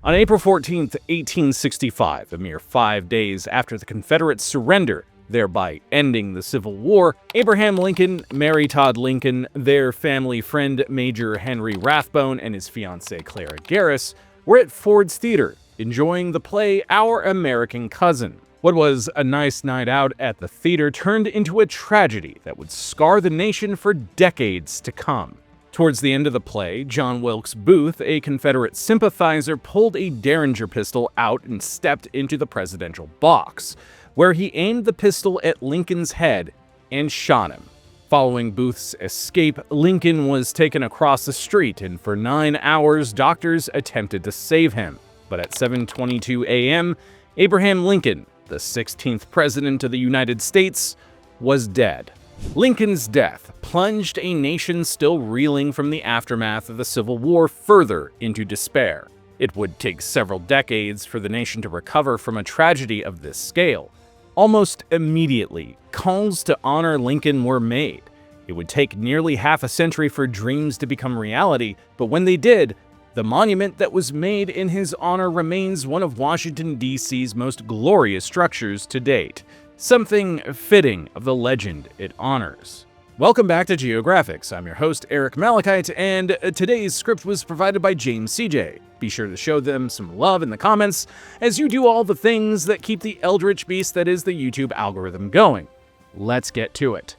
On April 14, 1865, a mere 5 days after the Confederates' surrender, thereby ending the Civil War, Abraham Lincoln, Mary Todd Lincoln, their family friend Major Henry Rathbone, and his fiancée Clara Garris were at Ford's Theater, enjoying the play Our American Cousin. What was a nice night out at the theater turned into a tragedy that would scar the nation for decades to come. Towards the end of the play, John Wilkes Booth, a Confederate sympathizer, pulled a Derringer pistol out and stepped into the presidential box, where he aimed the pistol at Lincoln's head and shot him. Following Booth's escape, Lincoln was taken across the street, and for 9 hours, doctors attempted to save him. But at 7:22 a.m., Abraham Lincoln, the 16th President of the United States, was dead. Lincoln's death plunged a nation still reeling from the aftermath of the Civil War further into despair. It would take several decades for the nation to recover from a tragedy of this scale. Almost immediately, calls to honor Lincoln were made. It would take nearly half a century for dreams to become reality, but when they did, the monument that was made in his honor remains one of Washington, D.C.'s most glorious structures to date. Something fitting of the legend it honors. Welcome back to Geographics. I'm your host, Eric Malachite, and today's script was provided by James CJ. Be sure to show them some love in the comments, as you do all the things that keep the eldritch beast that is the YouTube algorithm going. Let's get to it.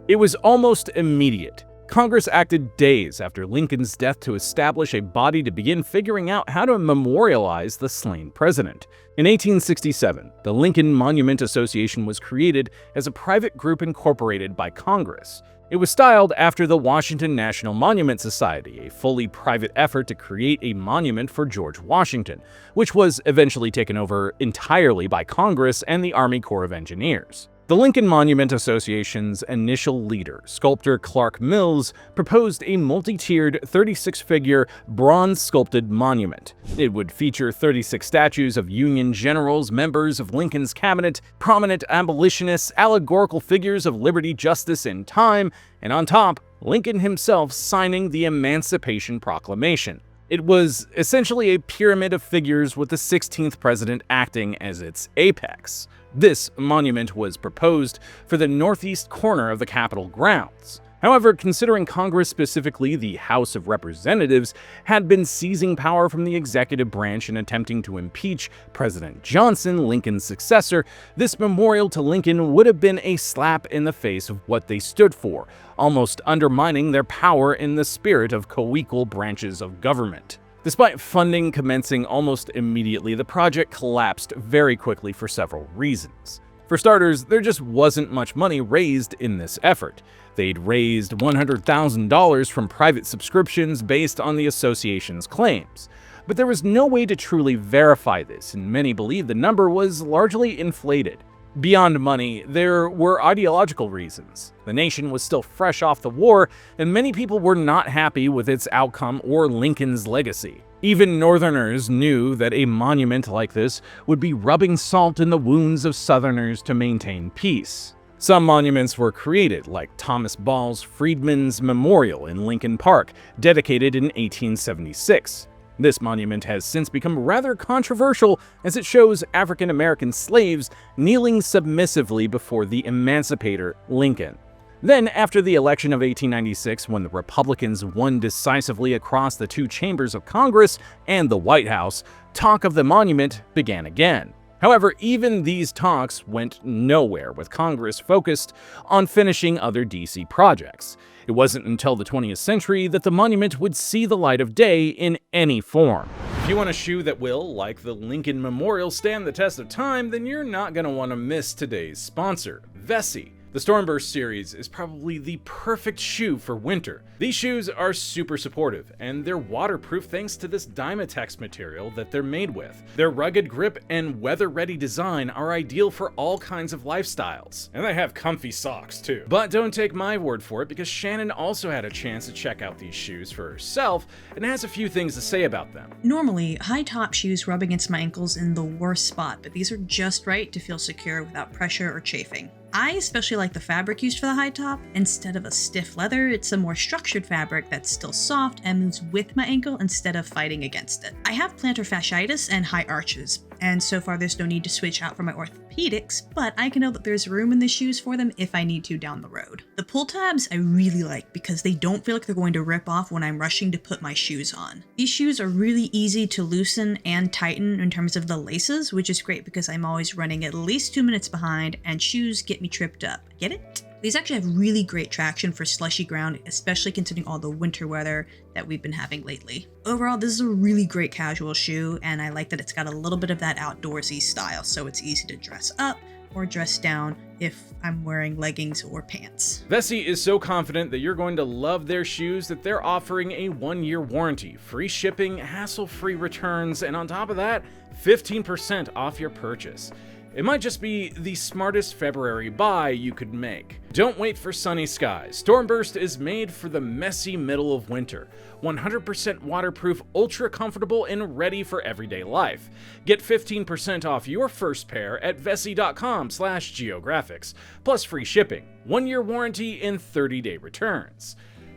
It was almost immediate. Congress acted days after Lincoln's death to establish a body to begin figuring out how to memorialize the slain president. In 1867, the Lincoln Monument Association was created as a private group incorporated by Congress. It was styled after the Washington National Monument Society, a fully private effort to create a monument for George Washington, which was eventually taken over entirely by Congress and the Army Corps of Engineers. The Lincoln Monument Association's initial leader, sculptor Clark Mills, proposed a multi-tiered 36-figure bronze-sculpted monument. It would feature 36 statues of Union generals, members of Lincoln's cabinet, prominent abolitionists, allegorical figures of liberty, justice, and time, and on top, Lincoln himself signing the Emancipation Proclamation. It was essentially a pyramid of figures with the 16th president acting as its apex. This monument was proposed for the northeast corner of the Capitol grounds. However, considering Congress, specifically the House of Representatives, had been seizing power from the executive branch and attempting to impeach President Johnson, Lincoln's successor, this memorial to Lincoln would have been a slap in the face of what they stood for, almost undermining their power in the spirit of co-equal branches of government. Despite funding commencing almost immediately, the project collapsed very quickly for several reasons. For starters, there just wasn't much money raised in this effort. They'd raised $100,000 from private subscriptions based on the association's claims. But there was no way to truly verify this, and many believe the number was largely inflated. Beyond money, there were ideological reasons. The nation was still fresh off the war, and many people were not happy with its outcome or Lincoln's legacy. Even Northerners knew that a monument like this would be rubbing salt in the wounds of Southerners to maintain peace. Some monuments were created, like Thomas Ball's Freedmen's Memorial in Lincoln Park, dedicated in 1876. This monument has since become rather controversial as it shows African American slaves kneeling submissively before the emancipator Lincoln. Then, after the election of 1896, when the Republicans won decisively across the two chambers of Congress and the White House, talk of the monument began again. However, even these talks went nowhere, with Congress focused on finishing other DC projects. It wasn't until the 20th century that the monument would see the light of day in any form. If you want a shoe that will, like the Lincoln Memorial, stand the test of time, then you're not going to want to miss today's sponsor, Vessi. The Stormburst series is probably the perfect shoe for winter. These shoes are super supportive, and they're waterproof thanks to this Dymatex material that they're made with. Their rugged grip and weather-ready design are ideal for all kinds of lifestyles. And they have comfy socks too. But don't take my word for it, because Shannon also had a chance to check out these shoes for herself and has a few things to say about them. Normally, high-top shoes rub against my ankles in the worst spot, but these are just right to feel secure without pressure or chafing. I especially like the fabric used for the high top. Instead of a stiff leather, it's a more structured fabric that's still soft and moves with my ankle instead of fighting against it. I have plantar fasciitis and high arches, and so far there's no need to switch out for my orthopedics, but I can know that there's room in the shoes for them if I need to down the road. The pull tabs I really like because they don't feel like they're going to rip off when I'm rushing to put my shoes on. These shoes are really easy to loosen and tighten in terms of the laces, which is great because I'm always running at least 2 minutes behind and shoes get me tripped up. Get it? These actually have really great traction for slushy ground, especially considering all the winter weather that we've been having lately. Overall, this is a really great casual shoe, and I like that it's got a little bit of that outdoorsy style, so it's easy to dress up or dress down if I'm wearing leggings or pants. Vessi is so confident that you're going to love their shoes that they're offering a 1-year warranty, free shipping, hassle-free returns, and on top of that, 15% off your purchase. It might just be the smartest February buy you could make. Don't wait for sunny skies. Stormburst is made for the messy middle of winter. 100% waterproof, ultra comfortable, and ready for everyday life. Get 15% off your first pair at vessi.com/geographics, plus free shipping, 1-year warranty, and 30-day returns.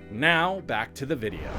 Now, back to the video.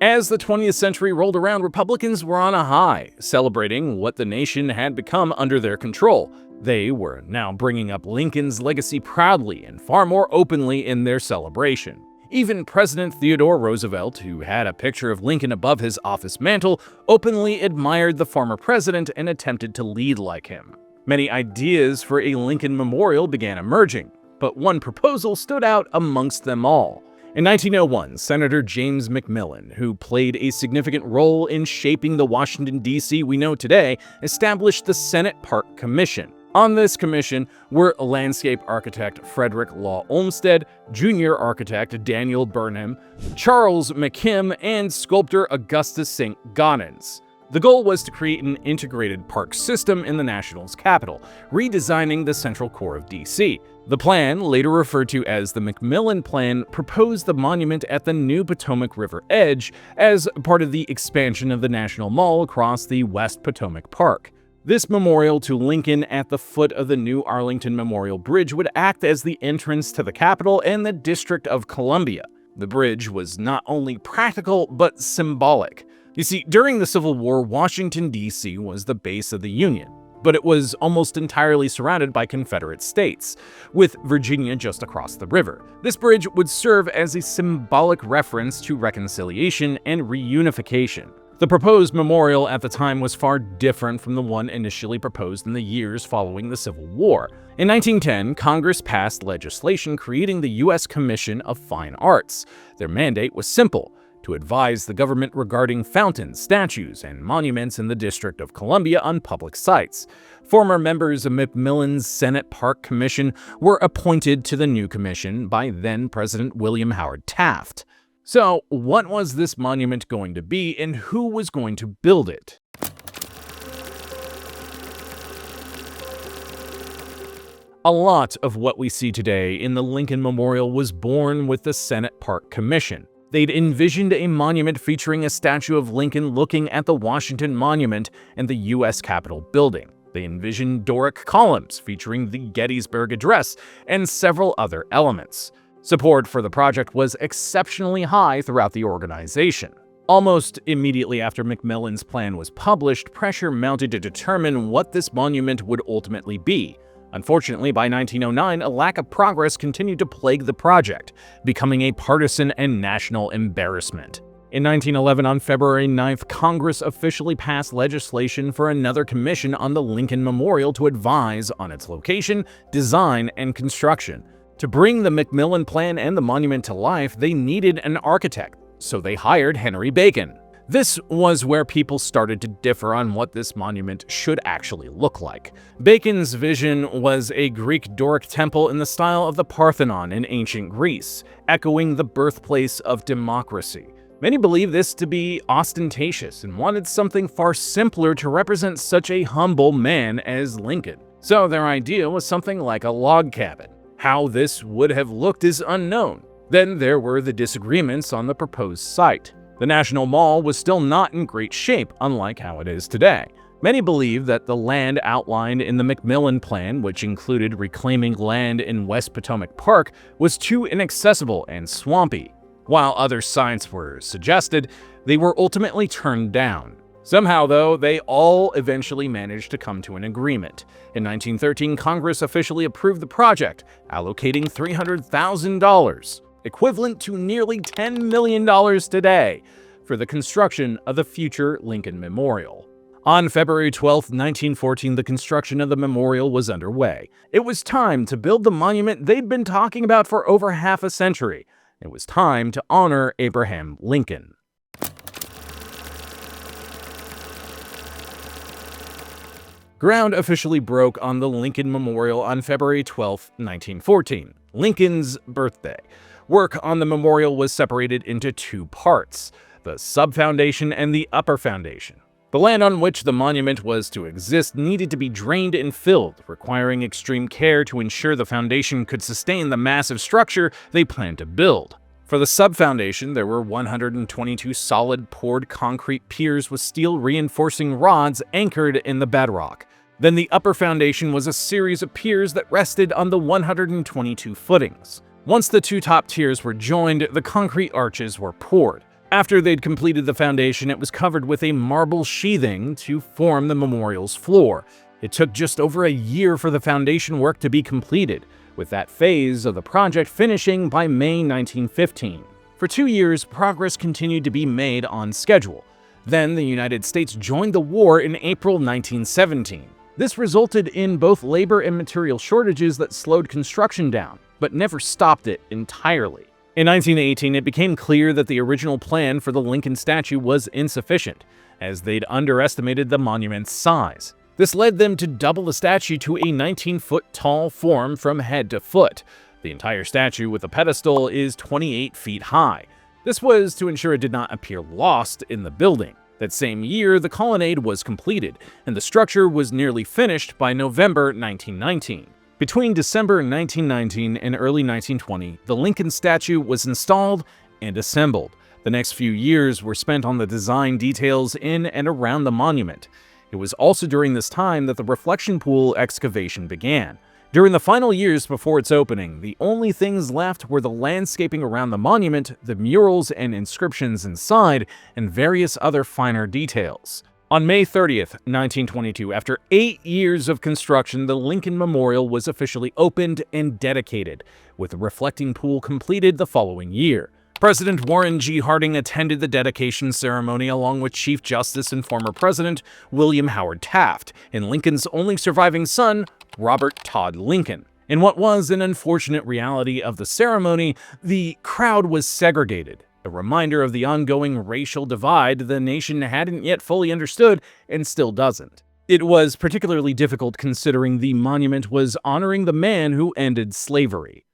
As the 20th century rolled around, Republicans were on a high, celebrating what the nation had become under their control. They were now bringing up Lincoln's legacy proudly and far more openly in their celebration. Even President Theodore Roosevelt, who had a picture of Lincoln above his office mantle, openly admired the former president and attempted to lead like him. Many ideas for a Lincoln memorial began emerging, but one proposal stood out amongst them all. In 1901, Senator James McMillan, who played a significant role in shaping the Washington, D.C. we know today, established the Senate Park Commission. On this commission were landscape architect Frederick Law Olmsted, junior architect Daniel Burnham, Charles McKim, and sculptor Augustus St. Gaudens. The goal was to create an integrated park system in the national's capital, redesigning the central core of D.C. The plan, later referred to as the McMillan Plan, proposed the monument at the new Potomac River edge as part of the expansion of the National Mall across the West Potomac Park. This memorial to Lincoln at the foot of the new Arlington Memorial Bridge would act as the entrance to the Capitol and the District of Columbia. The bridge was not only practical, but symbolic. You see, during the Civil War, Washington, D.C. was the base of the Union, but it was almost entirely surrounded by Confederate states, with Virginia just across the river. This bridge would serve as a symbolic reference to reconciliation and reunification. The proposed memorial at the time was far different from the one initially proposed in the years following the Civil War. In 1910, Congress passed legislation creating the U.S. Commission of Fine Arts. Their mandate was simple: to advise the government regarding fountains, statues, and monuments in the District of Columbia on public sites. Former members of McMillan's Senate Park Commission were appointed to the new commission by then-President William Howard Taft. So, what was this monument going to be, and who was going to build it? A lot of what we see today in the Lincoln Memorial was born with the Senate Park Commission. They'd envisioned a monument featuring a statue of Lincoln looking at the Washington Monument and the U.S. Capitol building. They envisioned Doric columns featuring the Gettysburg Address and several other elements. Support for the project was exceptionally high throughout the organization. Almost immediately after McMillan's plan was published, pressure mounted to determine what this monument would ultimately be. Unfortunately, by 1909, a lack of progress continued to plague the project, becoming a partisan and national embarrassment. In 1911, on February 9th, Congress officially passed legislation for another commission on the Lincoln Memorial to advise on its location, design, and construction. To bring the McMillan Plan and the monument to life, they needed an architect, so they hired Henry Bacon. This was where people started to differ on what this monument should actually look like. Bacon's vision was a Greek Doric temple in the style of the Parthenon in ancient Greece, echoing the birthplace of democracy. Many believed this to be ostentatious and wanted something far simpler to represent such a humble man as Lincoln. So their idea was something like a log cabin. How this would have looked is unknown. Then there were the disagreements on the proposed site. The National Mall was still not in great shape, unlike how it is today. Many believe that the land outlined in the McMillan Plan, which included reclaiming land in West Potomac Park, was too inaccessible and swampy. While other sites were suggested, they were ultimately turned down. Somehow, though, they all eventually managed to come to an agreement. In 1913, Congress officially approved the project, allocating $300,000, equivalent to nearly $10 million today, for the construction of the future Lincoln Memorial. On February 12, 1914, the construction of the memorial was underway. It was time to build the monument they'd been talking about for over half a century. It was time to honor Abraham Lincoln. Ground officially broke on the Lincoln Memorial on February 12, 1914, Lincoln's birthday. Work on the memorial was separated into two parts, the sub-foundation and the upper foundation. The land on which the monument was to exist needed to be drained and filled, requiring extreme care to ensure the foundation could sustain the massive structure they planned to build. For the sub-foundation, there were 122 solid poured concrete piers with steel reinforcing rods anchored in the bedrock. Then the upper foundation was a series of piers that rested on the 122 footings. Once the two top tiers were joined, the concrete arches were poured. After they'd completed the foundation, it was covered with a marble sheathing to form the memorial's floor. It took just over a year for the foundation work to be completed, with that phase of the project finishing by May 1915. For 2 years, progress continued to be made on schedule. Then the United States joined the war in April 1917. This resulted in both labor and material shortages that slowed construction down, but never stopped it entirely. In 1918, it became clear that the original plan for the Lincoln statue was insufficient, as they'd underestimated the monument's size. This led them to double the statue to a 19-foot-tall form from head to foot. The entire statue with a pedestal is 28 feet high. This was to ensure it did not appear lost in the building. That same year, the colonnade was completed, and the structure was nearly finished by November 1919. Between December 1919 and early 1920, the Lincoln statue was installed and assembled. The next few years were spent on the design details in and around the monument. It was also during this time that the reflection pool excavation began. During the final years before its opening, the only things left were the landscaping around the monument, the murals and inscriptions inside, and various other finer details. On May 30th, 1922, after 8 years of construction, the Lincoln Memorial was officially opened and dedicated, with the reflecting pool completed the following year. President Warren G. Harding attended the dedication ceremony along with Chief Justice and former President William Howard Taft and Lincoln's only surviving son, Robert Todd Lincoln. In what was an unfortunate reality of the ceremony, the crowd was segregated, a reminder of the ongoing racial divide the nation hadn't yet fully understood and still doesn't. It was particularly difficult considering the monument was honoring the man who ended slavery.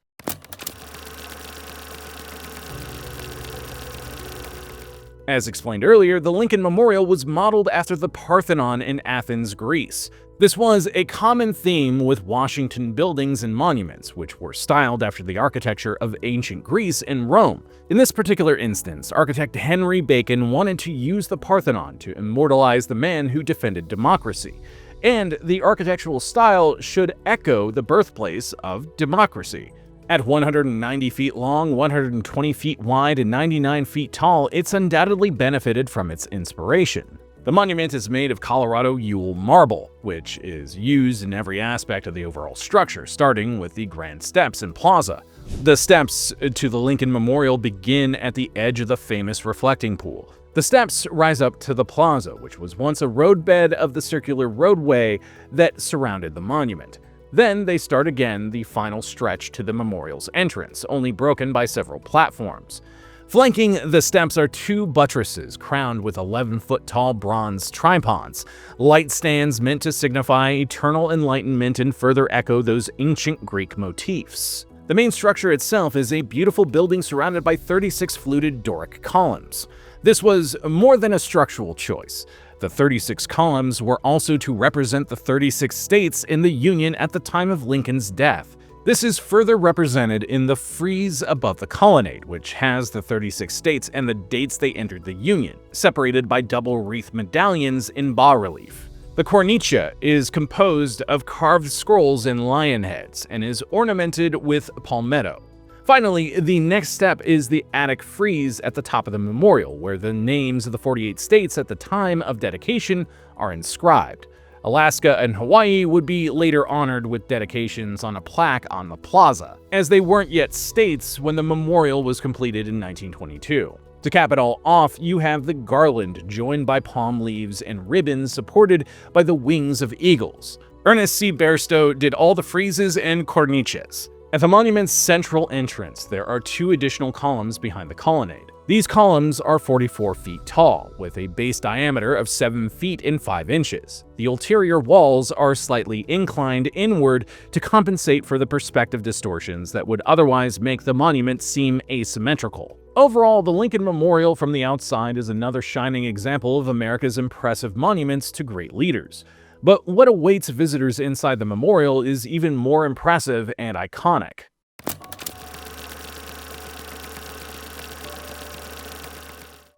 As explained earlier, the Lincoln Memorial was modeled after the Parthenon in Athens, Greece. This was a common theme with Washington buildings and monuments, which were styled after the architecture of ancient Greece and Rome. In this particular instance, architect Henry Bacon wanted to use the Parthenon to immortalize the man who defended democracy, and the architectural style should echo the birthplace of democracy. At 190 feet long, 120 feet wide, and 99 feet tall, it's undoubtedly benefited from its inspiration. The monument is made of Colorado Yule marble, which is used in every aspect of the overall structure, starting with the grand steps and plaza. The steps to the Lincoln Memorial begin at the edge of the famous reflecting pool. The steps rise up to the plaza, which was once a roadbed of the circular roadway that surrounded the monument. Then they start again the final stretch to the memorial's entrance, only broken by several platforms. Flanking the steps are two buttresses crowned with 11-foot-tall bronze tripods, light stands meant to signify eternal enlightenment and further echo those ancient Greek motifs. The main structure itself is a beautiful building surrounded by 36 fluted Doric columns. This was more than a structural choice. The 36 columns were also to represent the 36 states in the Union at the time of Lincoln's death. This is further represented in the frieze above the colonnade, which has the 36 states and the dates they entered the Union, separated by double wreath medallions in bas-relief. The cornice is composed of carved scrolls and lion heads and is ornamented with palmetto. Finally, the next step is the Attic frieze at the top of the memorial, where the names of the 48 states at the time of dedication are inscribed. Alaska and Hawaii would be later honored with dedications on a plaque on the plaza, as they weren't yet states when the memorial was completed in 1922. To cap it all off, you have the garland joined by palm leaves and ribbons supported by the wings of eagles. Ernest C. Bairstow did all the friezes and cornices. At the monument's central entrance, there are 2 additional columns behind the colonnade. These columns are 44 feet tall, with a base diameter of 7 feet and 5 inches. The ulterior walls are slightly inclined inward to compensate for the perspective distortions that would otherwise make the monument seem asymmetrical. Overall, the Lincoln Memorial from the outside is another shining example of America's impressive monuments to great leaders. But what awaits visitors inside the memorial is even more impressive and iconic.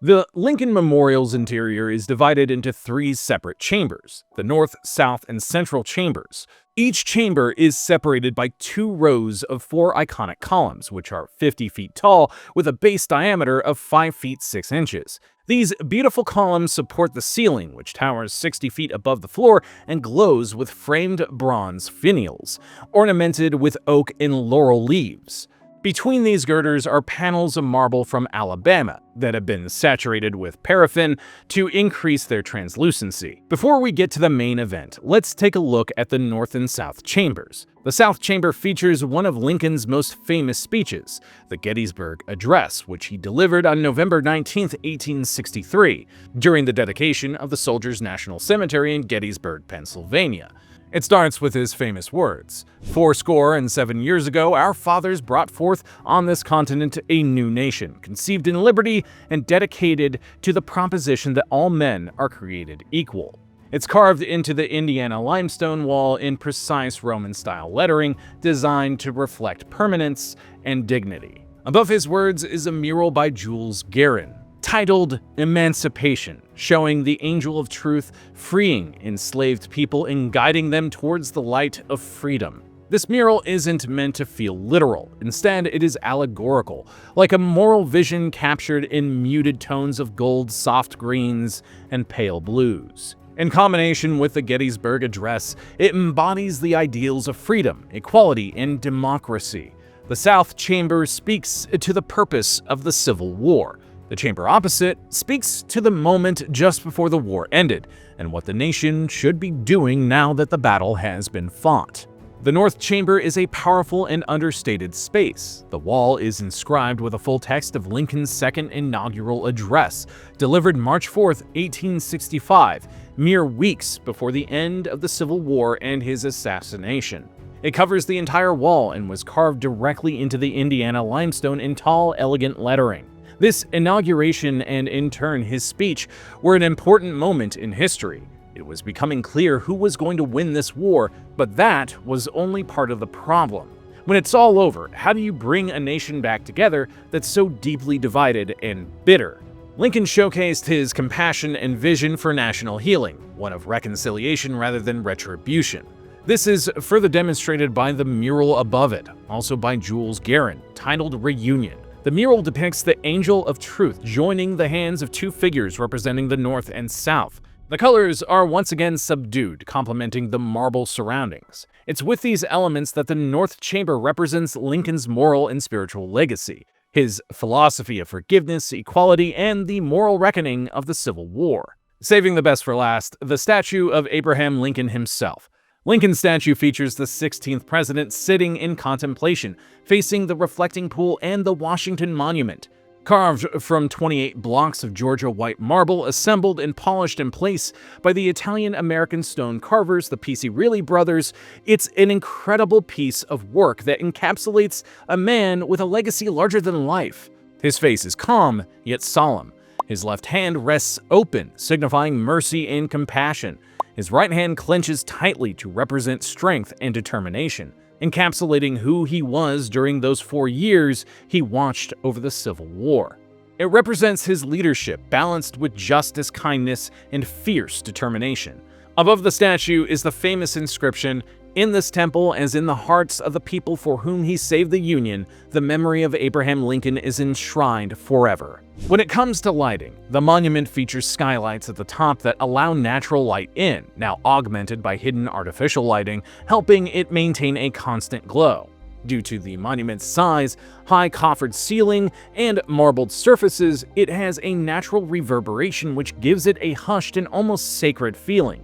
The Lincoln Memorial's interior is divided into 3 separate chambers, the North, South, and Central chambers. Each chamber is separated by 2 rows of 4 iconic columns, which are 50 feet tall with a base diameter of 5 feet 6 inches. These beautiful columns support the ceiling, which towers 60 feet above the floor and glows with framed bronze finials, ornamented with oak and laurel leaves. Between these girders are panels of marble from Alabama that have been saturated with paraffin to increase their translucency. Before we get to the main event, let's take a look at the North and South chambers. The South chamber features one of Lincoln's most famous speeches, the Gettysburg Address, which he delivered on November 19, 1863, during the dedication of the Soldiers' National Cemetery in Gettysburg, Pennsylvania. It starts with his famous words, "47 years ago, our fathers brought forth on this continent a new nation, conceived in liberty and dedicated to the proposition that all men are created equal." It's carved into the Indiana limestone wall in precise Roman-style lettering designed to reflect permanence and dignity. Above his words is a mural by Jules Guérin, titled Emancipation, showing the angel of truth freeing enslaved people and guiding them towards the light of freedom. This mural isn't meant to feel literal. Instead, it is allegorical, like a moral vision captured in muted tones of gold, soft greens, and pale blues. In combination with the Gettysburg Address, it embodies the ideals of freedom, equality, and democracy. The South Chamber speaks to the purpose of the Civil War. The chamber opposite speaks to the moment just before the war ended and what the nation should be doing now that the battle has been fought. The North Chamber is a powerful and understated space. The wall is inscribed with a full text of Lincoln's second inaugural address, delivered March 4, 1865, mere weeks before the end of the Civil War and his assassination. It covers the entire wall and was carved directly into the Indiana limestone in tall, elegant lettering. This inauguration and, in turn, his speech were an important moment in history. It was becoming clear who was going to win this war, but that was only part of the problem. When it's all over, how do you bring a nation back together that's so deeply divided and bitter? Lincoln showcased his compassion and vision for national healing, one of reconciliation rather than retribution. This is further demonstrated by the mural above it, also by Jules Guérin, titled Reunion. The mural depicts the angel of truth joining the hands of 2 figures representing the North and South. The colors are once again subdued, complementing the marble surroundings. It's with these elements that the North Chamber represents Lincoln's moral and spiritual legacy, his philosophy of forgiveness, equality, and the moral reckoning of the Civil War. Saving the best for last, the statue of Abraham Lincoln himself. Lincoln's statue features the 16th president sitting in contemplation, facing the reflecting pool and the Washington Monument. Carved from 28 blocks of Georgia white marble assembled and polished in place by the Italian-American stone carvers, the Piccirilli brothers, it's an incredible piece of work that encapsulates a man with a legacy larger than life. His face is calm, yet solemn. His left hand rests open, signifying mercy and compassion. His right hand clenches tightly to represent strength and determination, encapsulating who he was during those 4 years he watched over the Civil War. It represents his leadership balanced with justice, kindness, and fierce determination. Above the statue is the famous inscription, "In this temple, as in the hearts of the people for whom he saved the Union, the memory of Abraham Lincoln is enshrined forever." When it comes to lighting, the monument features skylights at the top that allow natural light in, now augmented by hidden artificial lighting, helping it maintain a constant glow. Due to the monument's size, high coffered ceiling, and marbled surfaces, it has a natural reverberation which gives it a hushed and almost sacred feeling.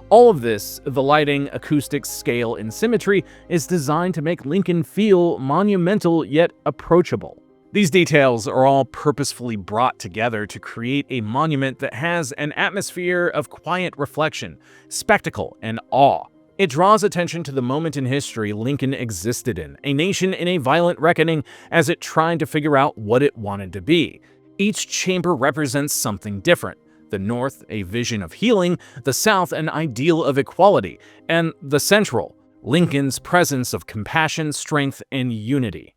All of this, the lighting, acoustics, scale, and symmetry, is designed to make Lincoln feel monumental yet approachable. These details are all purposefully brought together to create a monument that has an atmosphere of quiet reflection, spectacle, and awe. It draws attention to the moment in history Lincoln existed in, a nation in a violent reckoning as it tried to figure out what it wanted to be. Each chamber represents something different. The North, a vision of healing, the South, an ideal of equality, and the Central, Lincoln's presence of compassion, strength, and unity.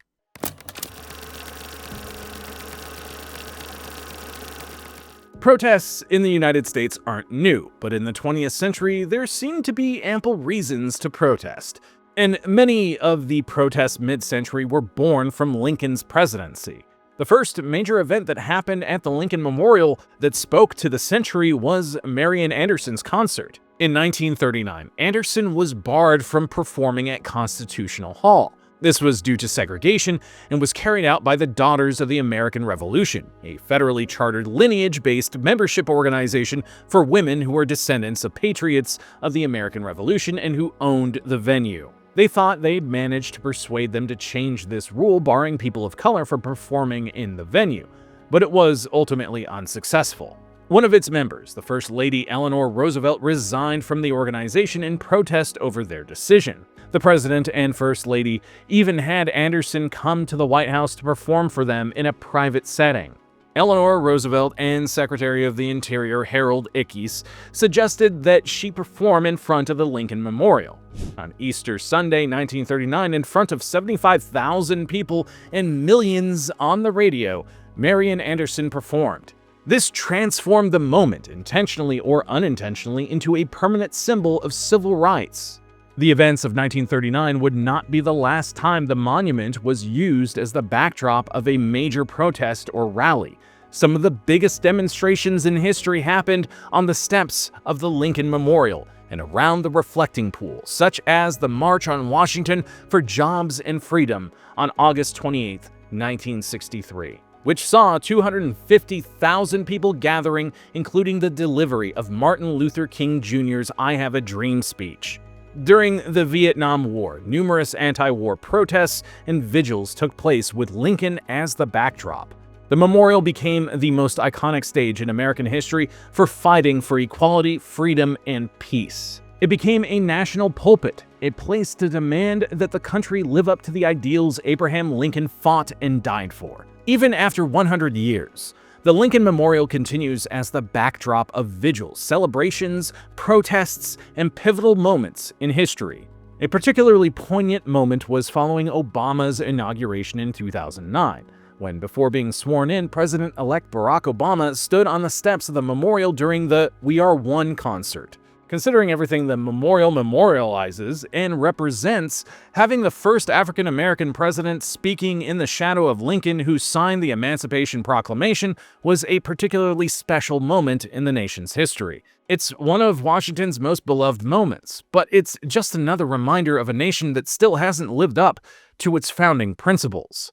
Protests in the United States aren't new, but in the 20th century, there seemed to be ample reasons to protest. And many of the protests mid-century were born from Lincoln's presidency. The first major event that happened at the Lincoln Memorial that spoke to the century was Marian Anderson's concert. In 1939, Anderson was barred from performing at Constitutional Hall. This was due to segregation and was carried out by the Daughters of the American Revolution, a federally chartered lineage-based membership organization for women who were descendants of patriots of the American Revolution and who owned the venue. They thought they'd managed to persuade them to change this rule, barring people of color from performing in the venue, but it was ultimately unsuccessful. One of its members, the First Lady Eleanor Roosevelt, resigned from the organization in protest over their decision. The President and First Lady even had Anderson come to the White House to perform for them in a private setting. Eleanor Roosevelt and Secretary of the Interior Harold Ickes suggested that she perform in front of the Lincoln Memorial. On Easter Sunday, 1939, in front of 75,000 people and millions on the radio, Marian Anderson performed. This transformed the moment, intentionally or unintentionally, into a permanent symbol of civil rights. The events of 1939 would not be the last time the monument was used as the backdrop of a major protest or rally. Some of the biggest demonstrations in history happened on the steps of the Lincoln Memorial and around the reflecting pool, such as the March on Washington for Jobs and Freedom on August 28, 1963. Which saw 250,000 people gathering, including the delivery of Martin Luther King Jr.'s "I Have a Dream" speech. During the Vietnam War, numerous anti-war protests and vigils took place with Lincoln as the backdrop. The memorial became the most iconic stage in American history for fighting for equality, freedom, and peace. It became a national pulpit, a place to demand that the country live up to the ideals Abraham Lincoln fought and died for. Even after 100 years, the Lincoln Memorial continues as the backdrop of vigils, celebrations, protests, and pivotal moments in history. A particularly poignant moment was following Obama's inauguration in 2009, when, before being sworn in, President-elect Barack Obama stood on the steps of the memorial during the "We Are One" concert. Considering everything the memorial memorializes and represents, having the first African-American president speaking in the shadow of Lincoln, who signed the Emancipation Proclamation, was a particularly special moment in the nation's history. It's one of Washington's most beloved moments, but it's just another reminder of a nation that still hasn't lived up to its founding principles.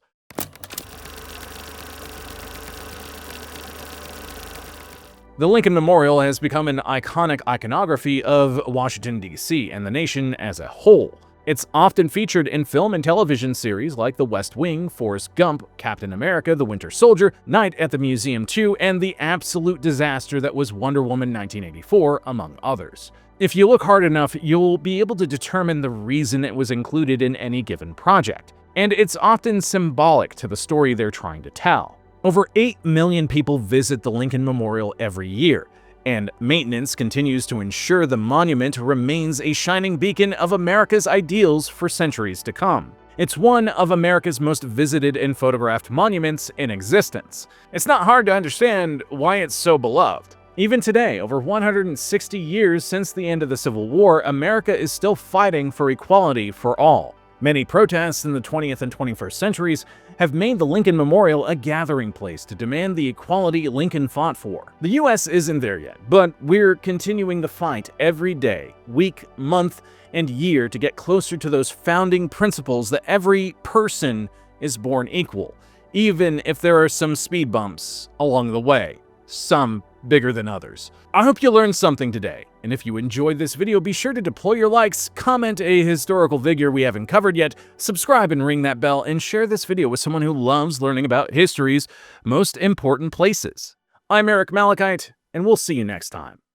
The Lincoln Memorial has become an iconic iconography of Washington, D.C. and the nation as a whole. It's often featured in film and television series like The West Wing, Forrest Gump, Captain America, The Winter Soldier, Night at the Museum 2, and the absolute disaster that was Wonder Woman 1984, among others. If you look hard enough, you'll be able to determine the reason it was included in any given project, and it's often symbolic to the story they're trying to tell. Over 8 million people visit the Lincoln Memorial every year, and maintenance continues to ensure the monument remains a shining beacon of America's ideals for centuries to come. It's one of America's most visited and photographed monuments in existence. It's not hard to understand why it's so beloved. Even today, over 160 years since the end of the Civil War, America is still fighting for equality for all. Many protests in the 20th and 21st centuries have made the Lincoln Memorial a gathering place to demand the equality Lincoln fought for. The US isn't there yet, but we're continuing the fight every day, week, month, and year to get closer to those founding principles that every person is born equal, even if there are some speed bumps along the way, some bigger than others. I hope you learned something today, and if you enjoyed this video, be sure to deploy your likes, comment a historical figure we haven't covered yet, subscribe and ring that bell, and share this video with someone who loves learning about history's most important places. I'm Eric Malachite, and we'll see you next time.